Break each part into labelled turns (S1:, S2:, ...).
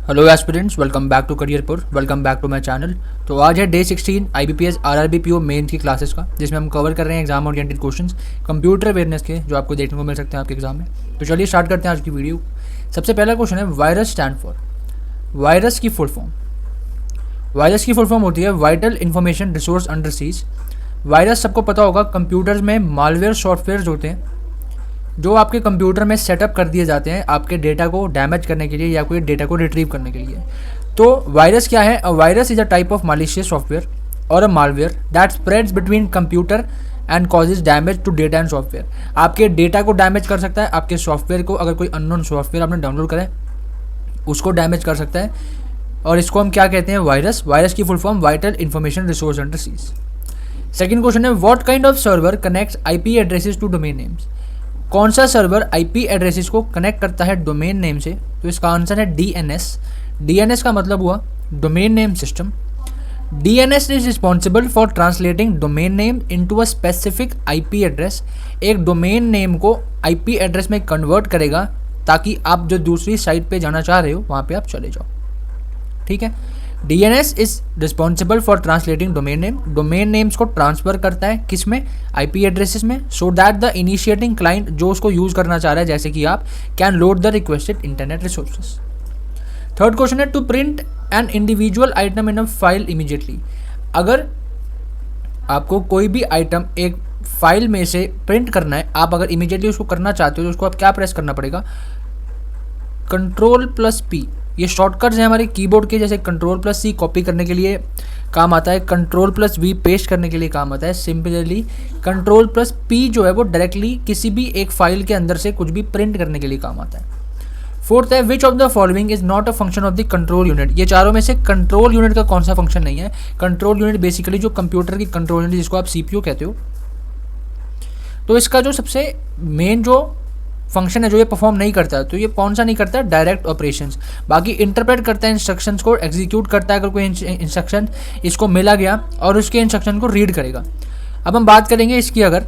S1: Hello aspirants, welcome back to Careerpur, welcome back to my channel. तो आज है day 16 IBPS RRB PO main की classes का, जिसमें हम कवर कर रहे हैं exam oriented questions computer awareness के, जो आपको देखने को मिल सकते हैं आपके एग्जाम में। तो चलिए स्टार्ट करते हैं आज की वीडियो। सबसे पहला क्वेश्चन है, वायरस स्टैंड फॉर। वायरस की फुल फॉर्म, वायरस की फुल फॉर्म होती है vital information resource under seize. Virus सबको पता होगा, कंप्यूटर्स में मालवेयर सॉफ्टवेयर होते हैं जो आपके कंप्यूटर में सेटअप कर दिए जाते हैं आपके डेटा को डैमेज करने के लिए या कोई डेटा को रिट्रीव करने के लिए। तो वायरस क्या है? A virus is a type of malicious software or a malware that spreads between computer and causes damage to data and software. आपके डेटा को डैमेज कर सकता है, आपके सॉफ्टवेयर को, अगर कोई अननोन सॉफ्टवेयर आपने डाउनलोड करा है उसको डैमेज कर सकता है, और इसको हम क्या कहते हैं? वायरस। वायरस की full form vital information resource under siege. Second question है, what kind of server connects IP addresses to domain names. कौन सा सर्वर IP एड्रेसेस को कनेक्ट करता है डोमेन नेम से? तो इसका आंसर है DNS। DNS का मतलब हुआ domain name system. DNS is responsible for translating domain name into a specific IP address. एक डोमेन नेम को IP एड्रेस में कन्वर्ट करेगा ताकि आप जो दूसरी साइट पे जाना चाह रहे हो वहाँ पे आप चले जाओ। ठीक है, DNS is responsible for translating domain name. Domain names को ट्रांसफर करता है किस में? IP एड्रेसेस में, so that the initiating client जो उसको यूज करना चाह रहा है, जैसे कि आप, can load the requested internet resources. Third question है, to print an individual item in a file immediately. अगर आपको कोई भी आइटम एक फाइल में से प्रिंट करना है, आप अगर इमीडिएटली उसको करना चाहते हो तो उसको आप क्या प्रेस करना पड़ेगा? Ctrl+P। ये शॉर्टकट्स हैं हमारे कीबोर्ड के, जैसे Ctrl+C कॉपी करने के लिए काम आता है, Ctrl+V पेस्ट करने के लिए काम आता है। सिंपली Ctrl+P जो है वो डायरेक्टली किसी भी एक फाइल के अंदर से कुछ भी प्रिंट करने के लिए काम आता है। फोर्थ है, which of the following is not a function of the control unit. ये चारों में से कंट्रोल यूनिट का कौन सा फंक्शन नहीं है? कंट्रोल यूनिट बेसिकली जो कंप्यूटर की कंट्रोल यूनिट, जिसको आप CPU कहते हो, तो इसका जो सबसे मेन जो फंक्शन है जो ये परफॉर्म नहीं करता है, तो ये कौन सा नहीं करता है? Direct operations. बाकी इंटरप्रेट करता है इंस्ट्रक्शंस को, एग्जीक्यूट करता है अगर कोई इंस्ट्रक्शन इसको मिला गया, और उसके इंस्ट्रक्शन को रीड करेगा। अब हम बात करेंगे इसकी अगर,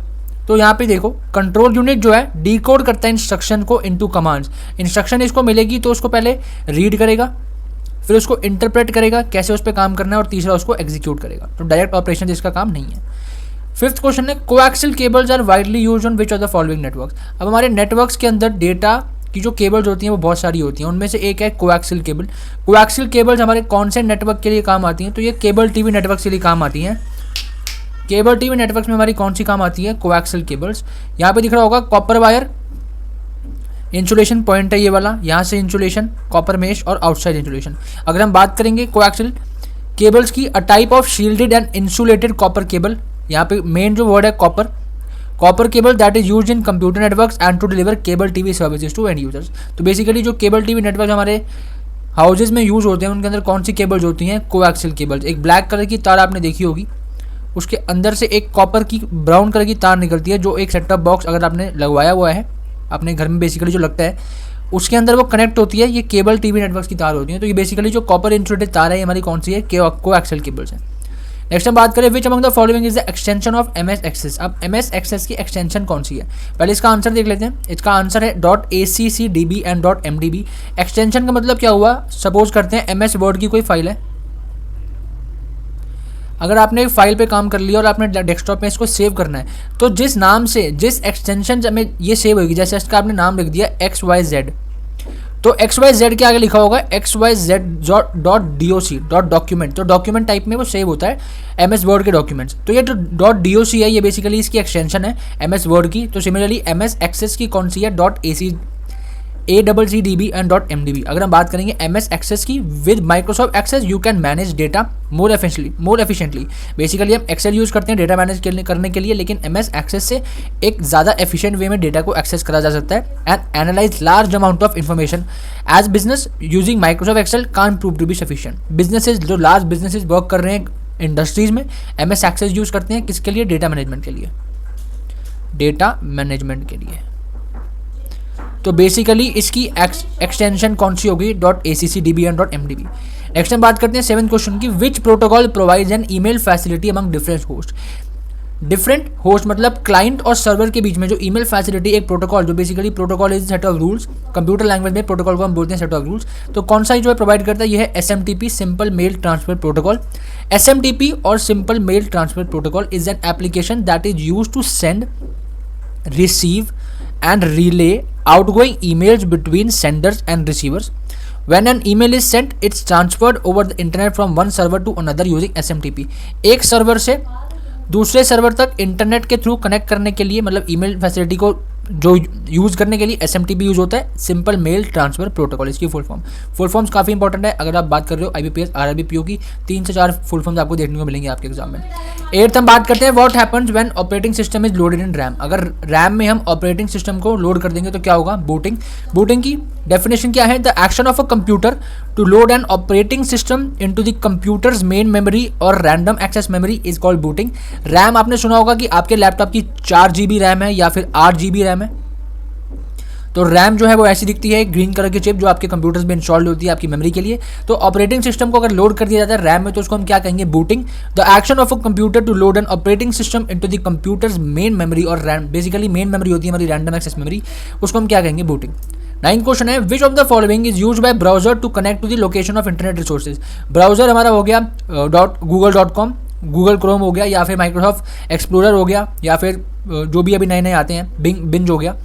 S1: तो यहाँ पे देखो, कंट्रोल यूनिट जो है डिकोड करता है इंस्ट्रक्शन को इनटू कमांड्स। इंस्ट्रक्शन इसको मिलेगी तो उसको पहले रीड करेगा, फिर उसको इंटरप्रेट करेगा कैसे उस पर काम करना है, और तीसरा उसको एग्जीक्यूट करेगा। तो डायरेक्ट ऑपरेशन इसका काम नहीं है। फिफ्थ क्वेश्चन है, coaxial cables are widely used on which of the following networks. अब हमारे नेटवर्क्स के अंदर डेटा की जो केबल्स होती हैं वो बहुत सारी होती हैं, उनमें से एक है कोएक्सियल केबल। कोएक्सियल केबल्स हमारे कौन से नेटवर्क के लिए काम आती हैं? तो ये केबल टीवी नेटवर्क के लिए काम आती हैं। केबल टीवी नेटवर्क में हमारी कौन सी काम आती है? Coaxial cables. यहाँ पे दिख रहा होगा कॉपर वायर, इंसुलेशन पॉइंट है ये वाला, यहाँ से इंसुलेशन, कॉपर मेश और आउटसाइड इंसुलेशन। अगर हम बात करेंगे कोएक्सियल केबल्स की, a type of shielded and insulated copper cable. यहाँ पे मेन जो वर्ड है copper, copper cable that is used in computer networks and to deliver cable TV services to end users. तो बेसिकली जो cable TV network हमारे houses में use होते हैं, उनके अंदर कौन सी केबल्स होती हैं? Coaxial cables. एक ब्लैक कलर की तार आपने देखी होगी, उसके अंदर से एक कॉपर की ब्राउन कलर की तार निकलती है, जो एक सेटअप बॉक्स अगर आपने लगवाया हुआ है अपने घर में, बेसिकली जो लगता है उसके अंदर वो कनेक्ट होती है, ये केबल टीवी नेटवर्क की तार होती है। तो ये बेसिकली जो कॉपर इंसुलेटेड तार है ये हमारी कौन सी है? कोएक्सियल केबल्स है। नेक्स्ट हम बात करें, which among the following is the extension of MS access. अब MS एक्सेस की एक्सटेंशन कौन सी है? पहले इसका आंसर देख लेते हैं। इसका आंसर है .ACCDB एंड .MDB। एक्सटेंशन का मतलब क्या हुआ? सपोज करते हैं MS वर्ड की कोई फाइल है, अगर आपने एक फाइल पे काम कर लिया और आपने डेस्कटॉप में इसको सेव करना है, तो जिस नाम से, जिस एक्सटेंशन में ये सेव होगी, जैसे इसका आपने नाम लिख दिया XYZ, तो XYZ के आगे लिखा होगा XYZ.doc.document। तो डॉक्यूमेंट टाइप में वो सेव होता है MS वर्ड के डॉक्यूमेंट्स। तो ये जो .doc है ये बेसिकली इसकी एक्सटेंशन है MS वर्ड की। तो सिमिलरली MS एक्सेस की कौन सी है? .ACCDB and .MDB। अगर हम बात करेंगे MS एक्सेस की, with Microsoft access you can manage data more efficiently. Basically हम एक्सेल यूज़ करते हैं डेटा मैनेज करने के लिए, लेकिन MS एक्सेस से एक ज़्यादा एफिशिएंट वे में डेटा को एक्सेस करा जा सकता है and analyse large amount of information. As business using Microsoft Excel can't prove to be sufficient. Businesses, जो लार्ज बिजनेसेस वर्क कर रहे हैं इंडस्ट्रीज में, MS एक्सेस यूज़ करते हैं किसके लिए? डेटा मैनेजमेंट के लिए, डेटा मैनेजमेंट के लिए। तो बेसिकली इसकी एक्सटेंशन कौन सी होगी? .ACCDB and .MDB। नेक्स्ट हम बात करते हैं सेवेंथ क्वेश्चन की, विच protocol provides N email facility among different host. Different host मतलब क्लाइंट और सर्वर के बीच में जो ईमेल फैसिलिटी एक प्रोटोकॉल, जो basically protocol is set of rules, computer language में प्रोटोकॉल को हम बोलते हैं सेट ऑफ रूल्स। तो कौन सा जो है प्रोवाइड करता है, ये है SMTP, simple mail transfer protocol. SMTP और simple mail transfer protocol is an application that is use to send, receive and relay outgoing emails between senders and receivers. When an email is sent, it's transferred over the internet from one server to another using SMTP. एक server से दूसरे server तक internet के through connect करने के लिए, मतलब email facility को जो यूज़ करने के लिए SMTP यूज़ होता है, सिंपल मेल ट्रांसफर प्रोटोकॉल इसकी फुल फॉर्म्स काफ़ी इंपॉर्टेंट है। अगर आप बात कर रहे हो IBPS RRB PO की, 3 से 4 फुल फॉर्म्स आपको देखने को मिलेंगे आपके एग्जाम में। 8th हम बात करते हैं what happens when operating system is loaded in RAM. अगर रैम में हम ऑपरेटिंग सिस्टम को लोड कर देंगे तो क्या होगा, बूटिंग की डेफिनेशन क्या है, the action of a computer to load an operating system into the computer's main memory or random access memory is called booting. RAM आपने सुना होगा कि आपके लैपटॉप की 4 GB रैम है या फिर 8 GB रैम है। तो रैम जो है वो ऐसी दिखती है, ग्रीन कलर की चिप जो आपके कंप्यूटर्स में इंस्टॉल्ड होती है आपकी मेमोरी के लिए। तो ऑपरेटिंग सिस्टम को अगर लोड कर दिया जाता है रैम में तो उसको हम क्या कहेंगे, booting. The action of a computer to load an operating system into the computer's main memory और रैम, बेसिकली मेन मेमोरी होती है हमारी रैंडम एक्सेस मेमोरी, उसको हम क्या कहेंगे, बूटिंग। 9th क्वेश्चन है which of the following is used by browser to connect to the location of internet resources. Browser हमारा हो गया google.com, गूगल क्रोम हो गया, या फिर माइक्रोसॉफ्ट एक्सप्लोरर हो गया, या फिर जो भी अभी नए आते हैं बिंज हो गया,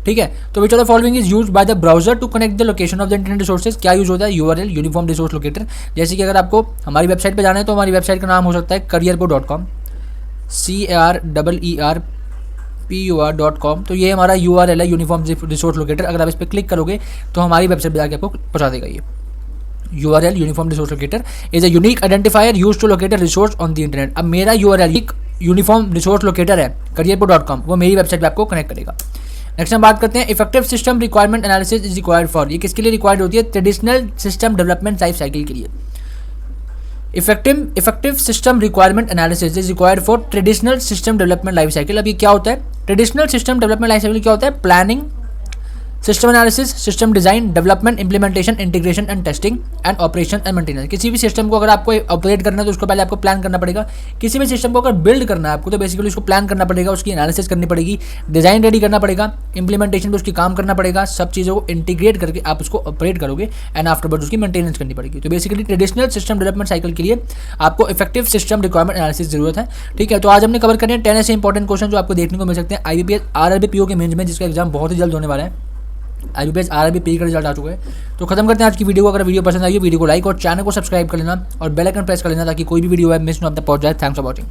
S1: ठीक है। तो which of the following is used by the browser to connect the location of the internet resources. क्या यूज होता है, URL यूनिफॉर्म रिसोर्स लोकेटर। जैसे कि अगर आपको हमारी वेबसाइट पे जाना है तो हमारी वेबसाइट का नाम हो सकता है careerpo.com, CAREERPUR.com। तो ये हमारा URL है, यूनिफॉर्म रिसोर्स लोकेटर। अगर आप इस पर क्लिक करोगे तो हमारी वेबसाइट पर जाकर आपको पहुंचा देगा ये। URL uniform resource locator is a unique identifier used to locate a resource on the internet. अब मेरा URL एक यूनिफॉर्म रिसोर्स लोकेटर है careerpo.com, वो मेरी वेबसाइट पे आपको कनेक्ट करेगा। नेक्स्ट हम बात करते हैं effective system requirement analysis is required for. ये किसके लिए रिक्वायर्ड होती है, traditional system development life cycle के लिए। Effective system requirement analysis is required for traditional system development life cycle. अब ये क्या होता है, traditional system development life cycle क्या होता है, planning, system analysis, system design, development, implementation, integration and testing and operation and maintenance. किसी भी सिस्टम को अगर आपको ऑपरेट करना है तो उसको पहले आपको प्लान करना पड़ेगा। किसी भी सिस्टम को अगर बिल्ड करना है आपको तो बेसिकली उसको प्लान करना पड़ेगा, उसकी एनालिसिस करनी पड़ेगी, डिजाइन रेडी करना पड़ेगा, इंप्लीमेंटेशन पे उसकी काम करना पड़ेगा, सब चीज़ों को इंटीग्रेट करके आप उसको ऑपरेट करोगे एंड आफ्टरवर्ड उसकी मेंटेनेंस करनी पड़ेगी। तो basically traditional system development cycle के लिए आपको इफेक्टिव सिस्टम रिक्वायरमेंट एनालिसिस जरूरत है, ठीक है। तो आज हमने कवर करने 10 ऐसे इंपॉर्टेंट क्वेश्चन जो आपको देखने को मिल सकते हैं IBPS RRB PO के मेंस में, जिसका एग्जाम बहुत ही जल्द होने वाला है। IBPS RRB PO का रिजल्ट आ चुका है। तो खत्म करते हैं आज की वीडियो को। अगर वीडियो पसंद आई हो वीडियो को लाइक और चैनल को सब्सक्राइब कर लेना और बेल आइकन प्रेस कर लेना ताकि कोई भी वीडियो है मिस ना पहुंच जाए। Thanks for watching.